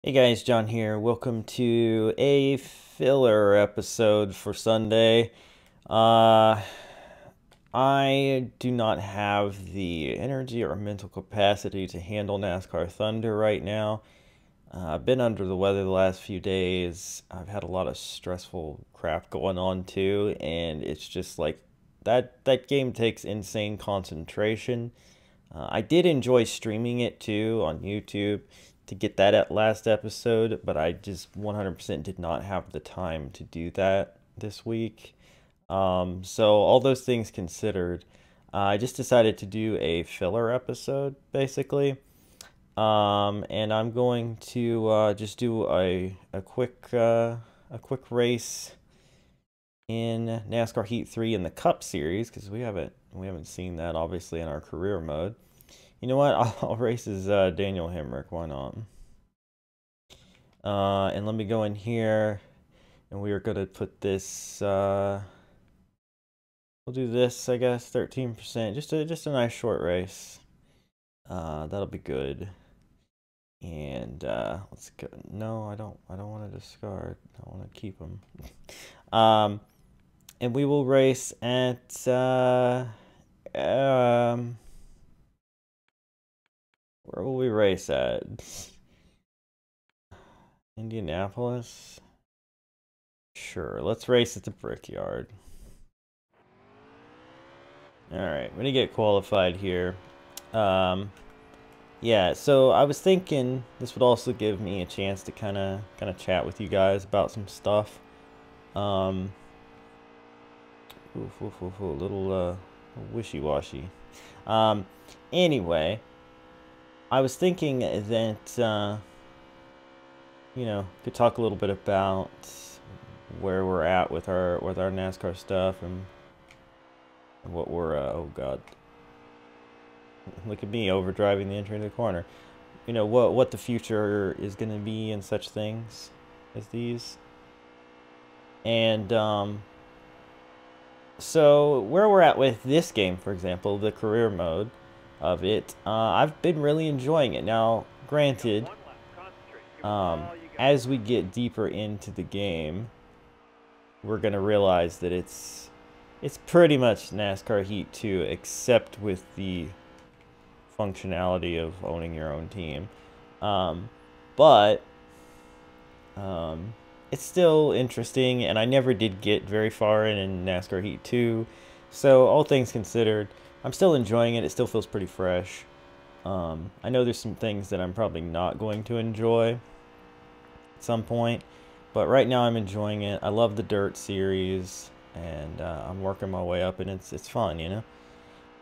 Hey guys, John here. Welcome to a filler episode for Sunday. Uh, I do not have the energy or mental capacity to handle NASCAR Thunder right now. I've been under the weather the last few days. I've had a lot of stressful crap going on too, and it's just like that game takes insane concentration. I did enjoy streaming it too on YouTube to get that at last episode, but I just 100% did not have the time to do that this week. So all those things considered, I just decided to do a filler episode basically. And I'm going to just do a quick race in NASCAR Heat 3 in the Cup Series because we haven't seen that obviously in our career mode. You know what? I'll race as Daniel Hemric. Why not? And let me go in here, and we are gonna put this. We'll do this, I guess, 13%. Just a nice short race. That'll be good. And let's go. No, I don't. I don't want to discard. I want to keep them. And we will race at where will we race at? Indianapolis? Sure, let's race at the Brickyard. Alright, I'm gonna get qualified here. Yeah, so I was thinking this would also give me a chance to kinda chat with you guys about some stuff. Little wishy-washy. Anyway, I was thinking that could talk a little bit about where we're at with our NASCAR stuff and what we're oh god. Look at me overdriving the entry into the corner. You know what the future is going to be and such things as these. And so where we're at with this game, for example, the career mode of it, I've been really enjoying it. Now, granted, as we get deeper into the game, we're gonna realize that it's pretty much NASCAR Heat 2, except with the functionality of owning your own team. But it's still interesting, and I never did get very far in NASCAR Heat 2. So all things considered, I'm still enjoying it. It still feels pretty fresh. I know there's some things that I'm probably not going to enjoy at some point, but right now I'm enjoying it. I love the Dirt series, and I'm working my way up, and it's fun, you know.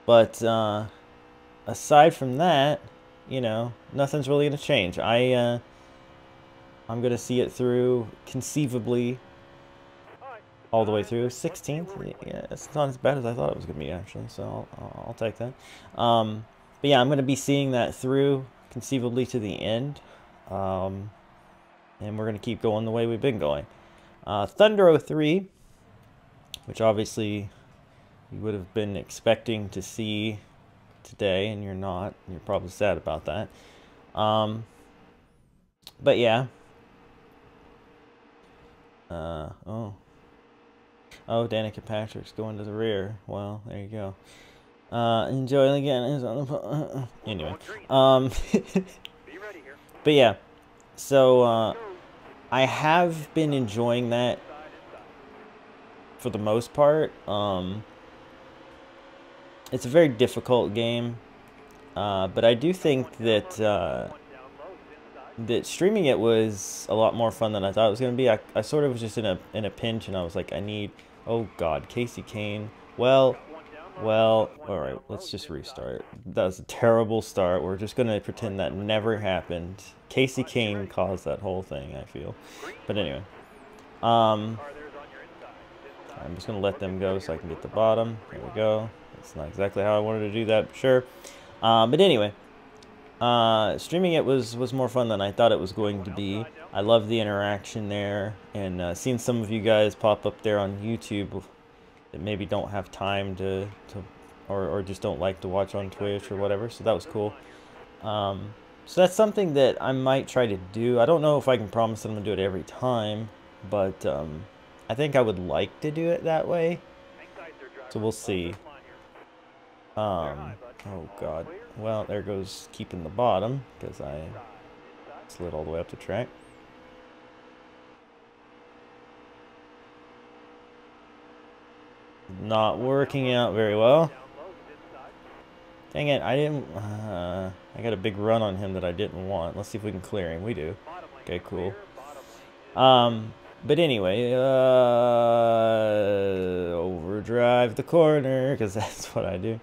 But aside from that, nothing's really gonna change. I'm gonna see it through conceivably all the way through 16th. Yeah, it's not as bad as I thought it was gonna be actually, so I'll take that. But yeah, I'm gonna be seeing that through conceivably to the end, and we're gonna keep going the way we've been going. Thunder 03, which obviously you would have been expecting to see today, and you're not. You're probably sad about that. But yeah. Oh, Danica Patrick's going to the rear. Well, there you go. Enjoy again. Anyway. But yeah. So, I have been enjoying that for the most part. It's a very difficult game. But I do think that that streaming it was a lot more fun than I thought it was going to be. I sort of was just in a pinch, and I was like, I need... Oh, God. Casey Kane. Well, alright. Let's just restart. That was a terrible start. We're just going to pretend that never happened. Casey Kane caused that whole thing, I feel. But anyway. I'm just going to let them go so I can get the bottom. There we go. That's not exactly how I wanted to do that, but sure. But anyway. Streaming it was more fun than I thought it was going to be. I love the interaction there, and seeing some of you guys pop up there on YouTube that maybe don't have time or just don't like to watch on Twitch or whatever, so that was cool. So that's something that I might try to do. I don't know if I can promise that I'm gonna do it every time, but I think I would like to do it that way. So we'll see. Oh God. Well, there goes keeping the bottom because I slid all the way up the track. Not working out very well. Dang it, I didn't... I got a big run on him that I didn't want. Let's see if we can clear him. We do. Okay, cool. But anyway, overdrive the corner, because that's what I do.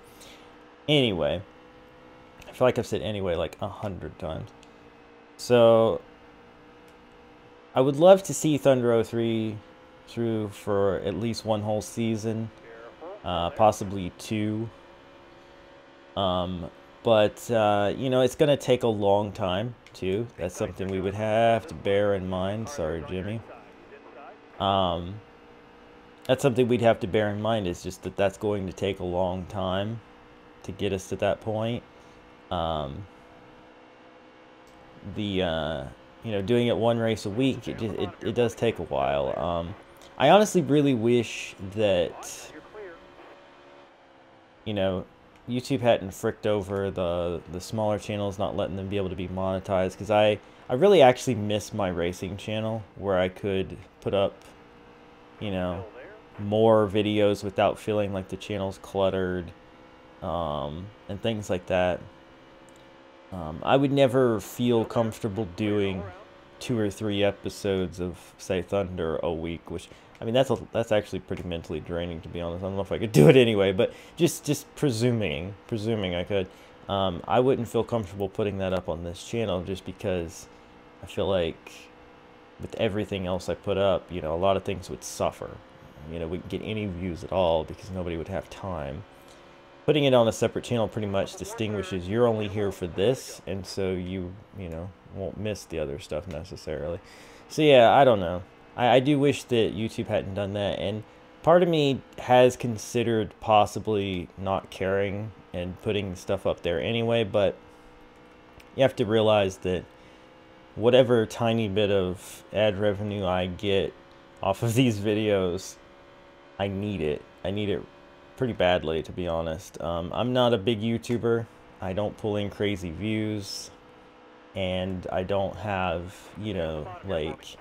Anyway, I feel like I've said anyway like 100 times. So, I would love to see Thunder 03 through for at least one whole season, possibly two. But you know, it's gonna take a long time too. That's something we would have to bear in mind. Sorry, Jimmy. That's something we'd have to bear in mind, is just that that's going to take a long time to get us to that point. You know, doing it one race a week, it does take a while. I honestly really wish that, you know, YouTube hadn't fricked over the smaller channels, not letting them be able to be monetized, because I really actually miss my racing channel where I could put up, you know, more videos without feeling like the channel's cluttered, and things like that. I would never feel comfortable doing 2 or 3 episodes of, say, Thunder a week, which, I mean, that's actually pretty mentally draining, to be honest. I don't know if I could do it anyway, but just presuming I could, I wouldn't feel comfortable putting that up on this channel, just because I feel like with everything else I put up, you know, a lot of things would suffer. You know, we wouldn't get any views at all because nobody would have time. Putting it on a separate channel pretty much distinguishes you're only here for this, and so you know, won't miss the other stuff necessarily. So yeah, I don't know. I do wish that YouTube hadn't done that, and part of me has considered possibly not caring and putting stuff up there anyway, but you have to realize that whatever tiny bit of ad revenue I get off of these videos, I need it. I need it pretty badly, to be honest. I'm not a big YouTuber. I don't pull in crazy views, and I don't have, you know, like,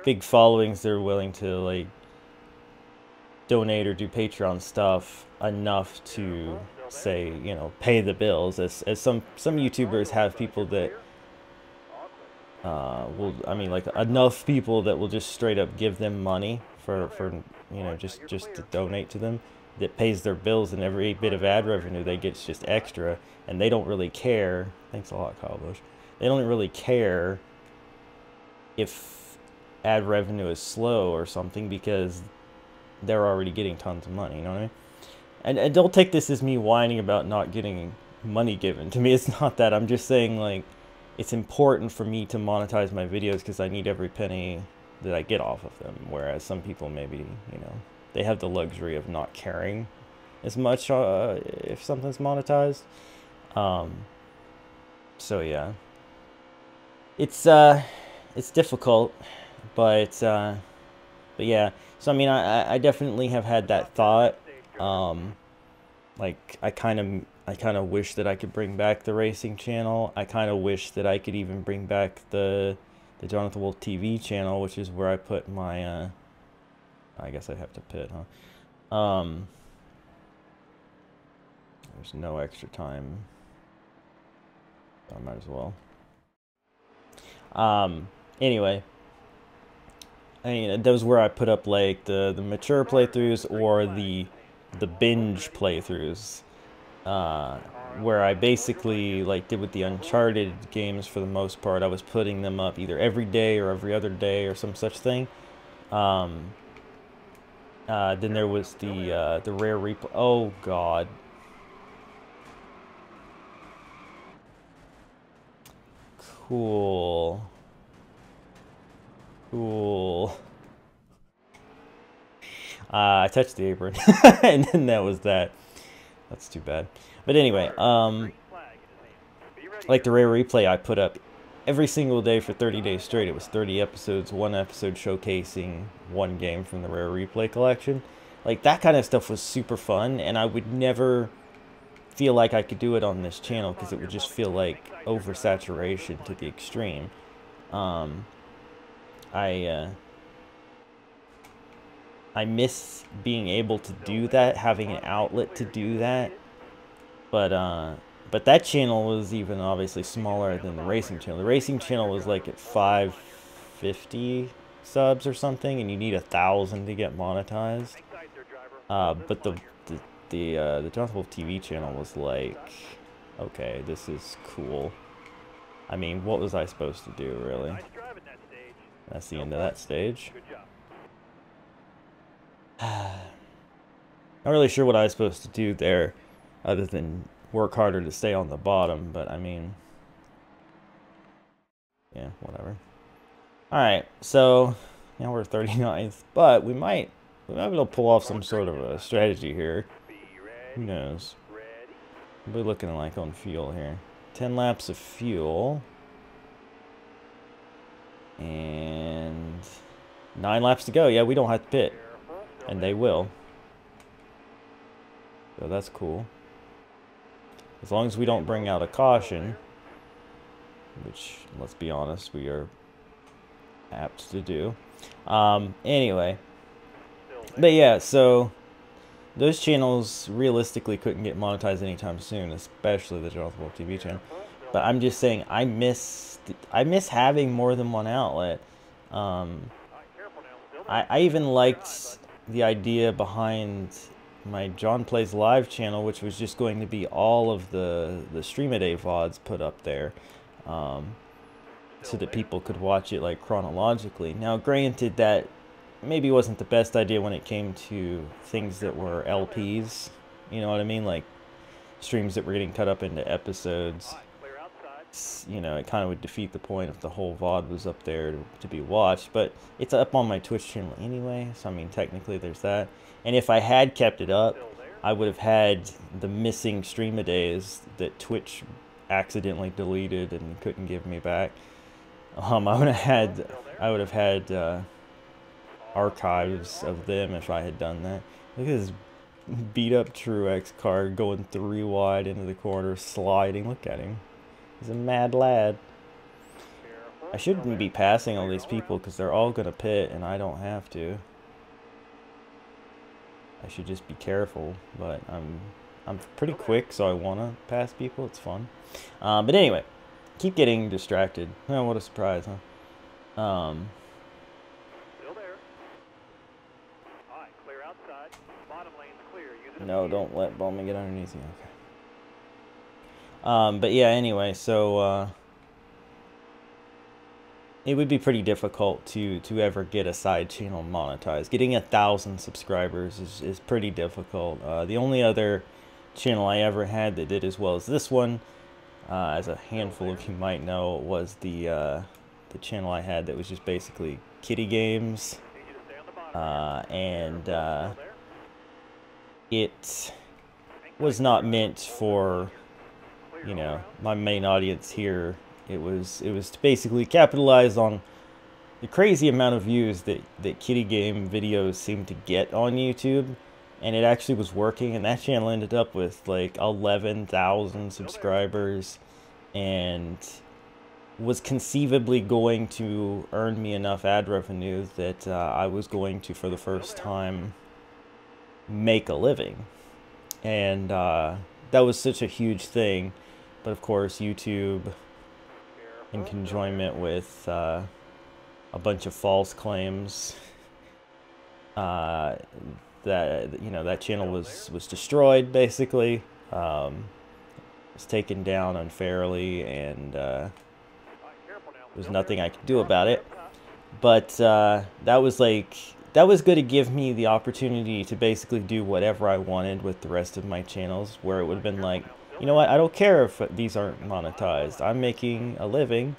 big followings that are willing to, like, donate or do Patreon stuff enough to, say, you know, pay the bills, as some YouTubers have people that will, I mean, like, enough people that will just straight up give them money for you know, just to donate to them, that pays their bills, and every bit of ad revenue they get is just extra, and they don't really care. Thanks a lot, Kyle Busch. They don't really care if ad revenue is slow or something, because they're already getting tons of money, you know what I mean? And don't take this as me whining about not getting money given to me. It's not that. I'm just saying, like, it's important for me to monetize my videos because I need every penny that I get off of them, whereas some people maybe, you know, they have the luxury of not caring as much if something's monetized. So yeah, it's difficult, but yeah. So I mean, I definitely have had that thought. Like, I kind of wish that I could bring back the racing channel. I kind of wish that I could even bring back the Jonathan Wolf TV channel, which is where I put my I guess I'd have to pit, huh? There's no extra time, so I might as well. Anyway, I mean, that was where I put up, like, the mature playthroughs or the binge playthroughs, where I basically, like, did with the Uncharted games for the most part. I was putting them up either every day or every other day or some such thing. Then there was the rare replay. Oh God. Cool. Cool. I touched the apron, and then that was that. That's too bad. But anyway, like the Rare Replay I put up every single day for 30 days straight. It was 30 episodes, one episode showcasing one game from the Rare Replay collection. Like, that kind of stuff was super fun, and I would never feel like I could do it on this channel because it would just feel like oversaturation to the extreme. I miss being able to do that, having an outlet to do that. But that channel was even obviously smaller than the racing channel. The racing channel was like at 550 subs or something, and you need 1,000 to get monetized. But the Jonathan Wolf TV channel was like, okay, this is cool. I mean, what was I supposed to do, really? That's the end of that stage. Not really sure what I was supposed to do there, other than work harder to stay on the bottom, but I mean, yeah, whatever. Alright, so now we're 39th, but we might be able to pull off some sort of a strategy here. Who knows? We're looking like on fuel here. 10 laps of fuel. And 9 laps to go. Yeah, we don't have to pit. And they will. So that's cool. As long as we don't bring out a caution, which, let's be honest, we are apt to do. Anyway. But yeah, so those channels realistically couldn't get monetized anytime soon, especially the Jonathan Wolf TV channel. But I'm just saying, I miss having more than one outlet. I even liked the idea behind my John Plays Live channel, which was just going to be all of the Stream-A-Day VODs put up there, so that people could watch it like chronologically. Now, granted, that maybe wasn't the best idea when it came to things that were LPs, you know what I mean, like streams that were getting cut up into episodes. You know, it kind of would defeat the point if the whole VOD was up there to be watched, but it's up on my Twitch channel anyway, so I mean, technically there's that. And if I had kept it up, I would have had the missing Stream-A-Days that Twitch accidentally deleted and couldn't give me back. I would have had archives of them if I had done that. Look at this beat up Truex car going 3 wide into the corner, sliding. Look at him. He's a mad lad. I shouldn't be passing all these people because they're all going to pit and I don't have to. I should just be careful, but I'm pretty quick, so I want to pass people. It's fun. But anyway, keep getting distracted. Oh, what a surprise, huh? No, don't let Bowman get underneath you. Okay. But yeah, anyway, so it would be pretty difficult to ever get a side channel monetized. Getting 1,000 subscribers is pretty difficult. The only other channel I ever had that did as well as this one, as a handful of you might know, was the channel I had that was just basically kiddie games, and it was not meant for, you know, my main audience here. It was to basically capitalize on the crazy amount of views that kiddie game videos seem to get on YouTube, and it actually was working, and that channel ended up with like 11,000 subscribers and was conceivably going to earn me enough ad revenue that I was going to, for the first time, make a living. And that was such a huge thing. But of course, YouTube, in conjoinment with a bunch of false claims, that, you know, that channel was destroyed, basically. Was taken down unfairly, and there's nothing I could do about it. But that was good to give me the opportunity to basically do whatever I wanted with the rest of my channels, where it would have been like, you know what, I don't care if these aren't monetized. I'm making a living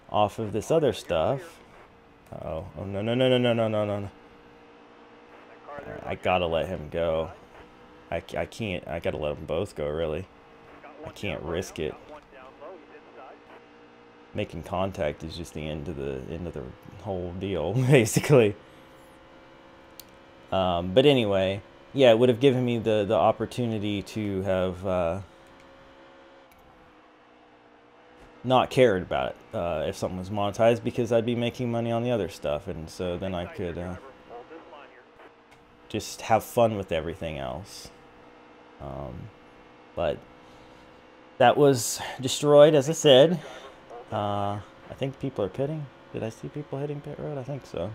off of this other stuff. Oh no, no, no, no, no, no, no, no. I gotta let him go. I can't, I gotta let them both go, really. I can't risk it. making contact is just the end of the whole deal, basically. But anyway, yeah, it would have given me the opportunity to have not cared about it if something was monetized, because I'd be making money on the other stuff, and so then I could just have fun with everything else. But that was destroyed, as I said. I think people are pitting. Did I see people hitting pit road? I think so.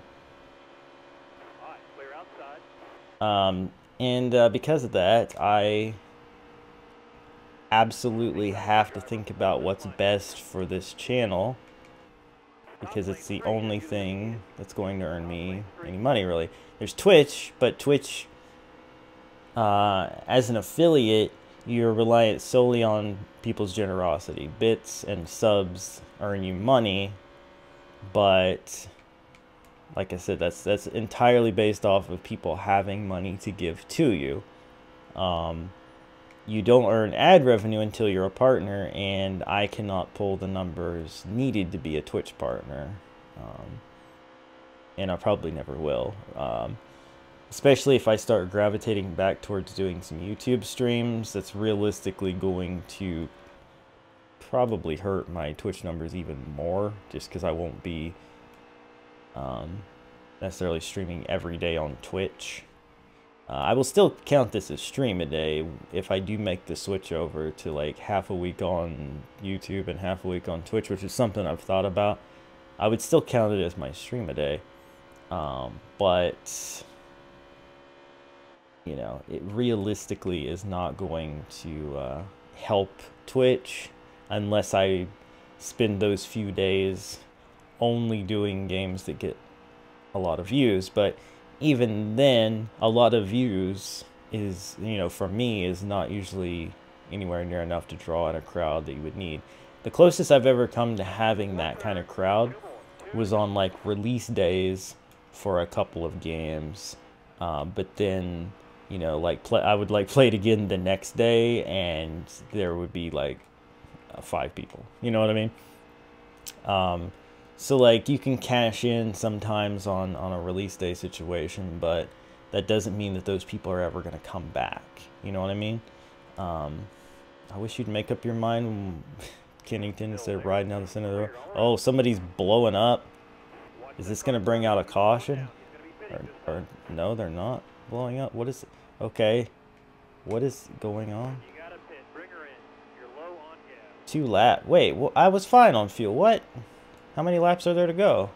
And because of that, I absolutely have to think about what's best for this channel, because it's the only thing that's going to earn me any money, really. There's Twitch, but Twitch, as an affiliate, you're reliant solely on people's generosity. Bits and subs earn you money, but like I said, that's entirely based off of people having money to give to you. You don't earn ad revenue until you're a partner, and I cannot pull the numbers needed to be a Twitch partner. And I probably never will. Especially if I start gravitating back towards doing some YouTube streams, that's realistically going to probably hurt my Twitch numbers even more, just because I won't be necessarily streaming every day on Twitch. I will still count this as stream a day if I do make the switch over to like half a week on YouTube and half a week on Twitch, which is something I've thought about. I would still count it as my stream a day. But you know, it realistically is not going to help Twitch unless I spend those few days only doing games that get a lot of views. But even then, a lot of views is, you know, for me, is not usually anywhere near enough to draw in a crowd that you would need. The closest I've ever come to having that kind of crowd was on like release days for a couple of games, but then, you know, like I would like play it again the next day, and there would be like 5 people. You know what I mean? So like you can cash in sometimes on a release day situation, but that doesn't mean that those people are ever going to come back. You know what I mean? I wish you'd make up your mind, Kennington, instead of riding down the center of the road. Oh, somebody's blowing up. Is this going to bring out a caution? Or no, they're not blowing up. What is it? Okay. What is going on? 2 lap. Wait, well, I was fine on fuel. What? How many laps are there to go?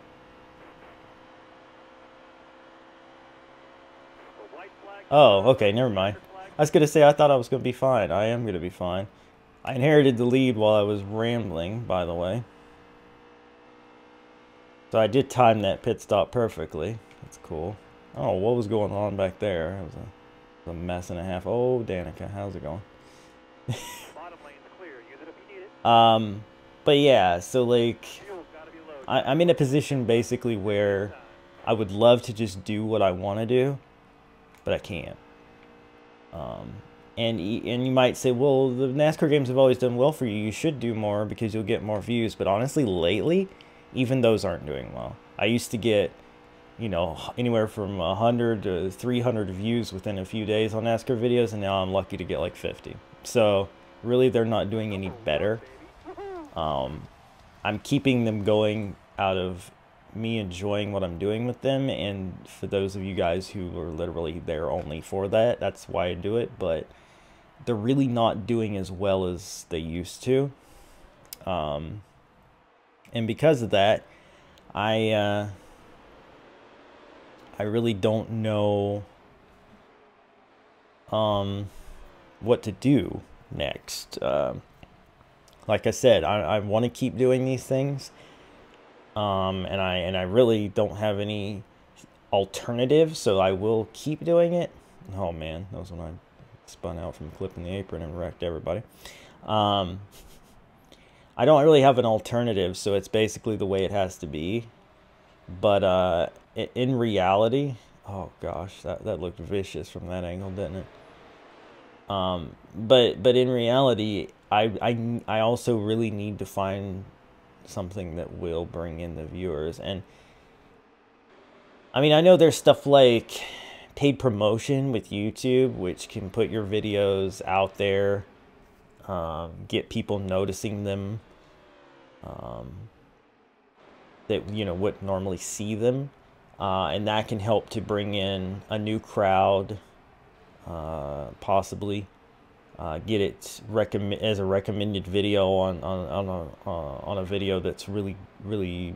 Oh, okay, never mind. I was going to say, I thought I was going to be fine. I am going to be fine. I inherited the lead while I was rambling, by the way. So I did time that pit stop perfectly. That's cool. Oh, what was going on back there? It was a mess and a half. Oh, Danica, how's it going? But yeah, so like, I'm in a position basically where I would love to just do what I want to do, but I can't. And you might say, well, the NASCAR games have always done well for you. You should do more because you'll get more views. But honestly, lately, even those aren't doing well. I used to get, you know, anywhere from 100 to 300 views within a few days on NASCAR videos, and now I'm lucky to get like 50. So really, they're not doing any better. I'm keeping them going out of me enjoying what I'm doing with them, and for those of you guys who are literally there only for that, that's why I do it. But they're really not doing as well as they used to, and because of that, I really don't know what to do next. Like I said, I want to keep doing these things, and I really don't have any alternative, so I will keep doing it. Oh man, that was when I spun out from clipping the apron and wrecked everybody. I don't really have an alternative, so it's basically the way it has to be. But in reality, oh gosh, that looked vicious from that angle, didn't it? But in reality, I also really need to find something that will bring in the viewers. And I mean, I know there's stuff like paid promotion with YouTube, which can put your videos out there, get people noticing them, that, you know, wouldn't normally see them. And that can help to bring in a new crowd, possibly. Get it as a recommended video on a video that's really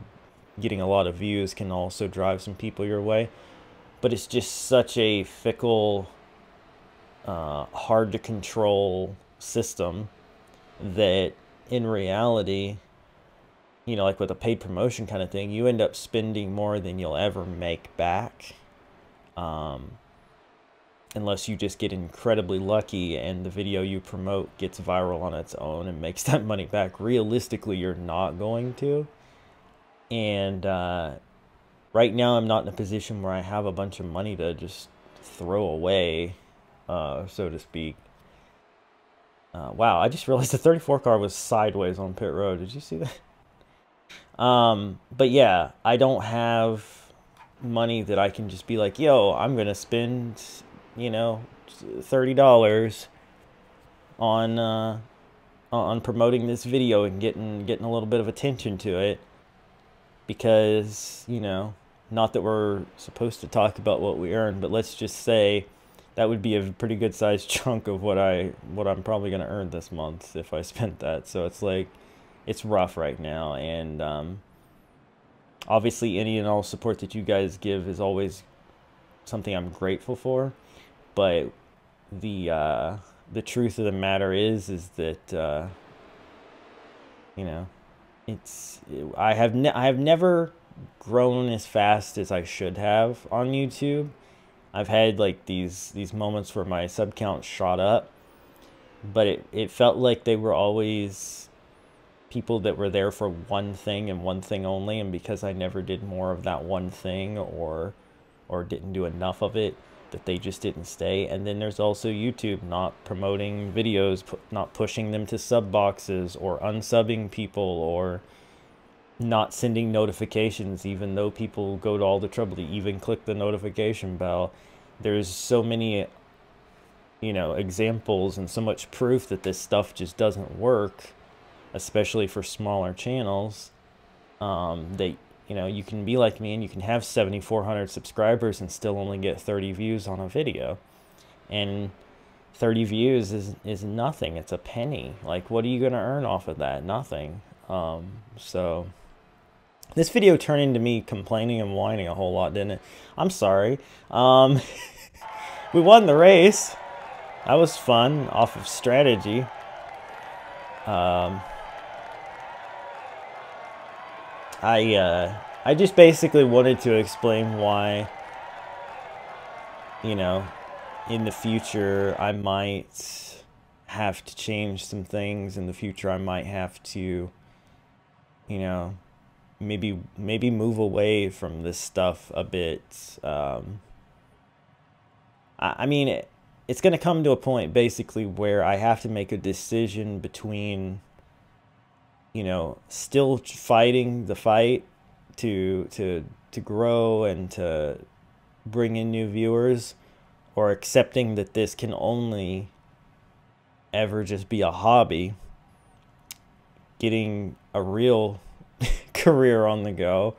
getting a lot of views, can also drive some people your way. But it's just such a fickle, hard to control system that in reality, you know, like with a paid promotion kind of thing, you end up spending more than you'll ever make back. Unless you just get incredibly lucky and the video you promote gets viral on its own and makes that money back. Realistically, you're not going to. And right now, I'm not in a position where I have a bunch of money to just throw away, so to speak. Wow, I just realized the 34 car was sideways on pit road. Did you see that? But yeah, I don't have money that I can just be like, yo, I'm going to spend, you know, $30 on promoting this video and getting a little bit of attention to it, because, you know, not that we're supposed to talk about what we earn, but let's just say that would be a pretty good sized chunk of what I'm probably going to earn this month if I spent that. So it's like, it's rough right now. And obviously any and all support that you guys give is always something I'm grateful for. But the truth of the matter is that you know, I have never grown as fast as I should have on YouTube. I've had like these moments where my sub count shot up, but it felt like they were always people that were there for one thing and one thing only, and because I never did more of that one thing or didn't do enough of it, that they just didn't stay. And then there's also YouTube not promoting videos, not pushing them to sub boxes, or unsubbing people, or not sending notifications even though people go to all the trouble to even click the notification bell. There's so many, you know, examples and so much proof that this stuff just doesn't work, especially for smaller channels, that, you know, you can be like me and you can have 7,400 subscribers and still only get 30 views on a video. And 30 views is nothing. It's a penny. Like, what are you going to earn off of that? Nothing. So this video turned into me complaining and whining a whole lot, didn't it? I'm sorry. We won the race. That was fun off of strategy. I just basically wanted to explain why, you know, in the future I might have to change some things. In the future I might have to, you know, maybe move away from this stuff a bit. I mean, it's going to come to a point basically where I have to make a decision between, you know, still fighting the fight to grow and to bring in new viewers, or accepting that this can only ever just be a hobby, getting a real career on the go,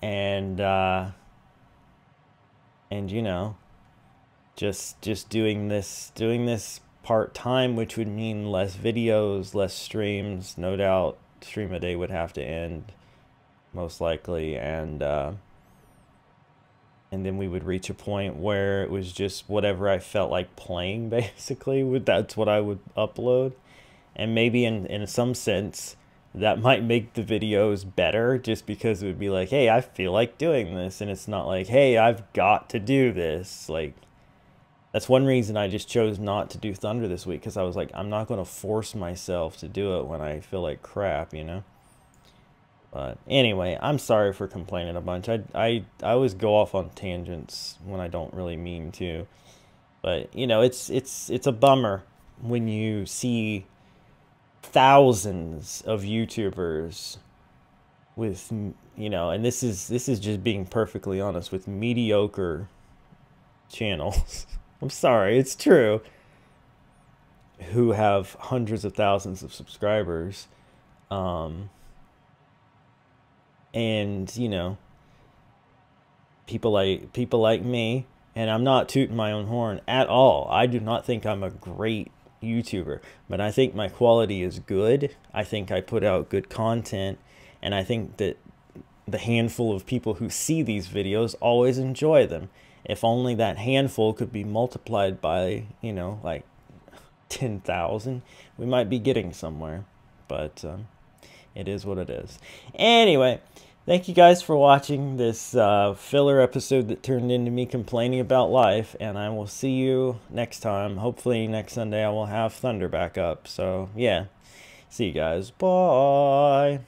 and you know, just doing this part-time, which would mean less videos, less streams. No doubt stream a day would have to end, most likely, and then we would reach a point where it was just whatever I felt like playing, basically. That's what I would upload. And maybe in some sense that might make the videos better, just because it would be like, hey, I feel like doing this, and it's not like, hey, I've got to do this. Like, that's one reason I just chose not to do Thunder this week, because I was like, I'm not going to force myself to do it when I feel like crap, you know? But anyway, I'm sorry for complaining a bunch. I always go off on tangents when I don't really mean to. But, you know, it's a bummer when you see thousands of YouTubers with, you know, and this is just being perfectly honest, with mediocre channels. I'm sorry, it's true, who have hundreds of thousands of subscribers, um, and you know, people like me, and I'm not tooting my own horn at all. I do not think I'm a great YouTuber, but I think my quality is good. I think I put out good content, and I think that the handful of people who see these videos always enjoy them. If only that handful could be multiplied by, you know, like 10,000, we might be getting somewhere. But it is what it is. Anyway, thank you guys for watching this filler episode that turned into me complaining about life, and I will see you next time. Hopefully next Sunday I will have Thunder back up. So yeah, see you guys. Bye.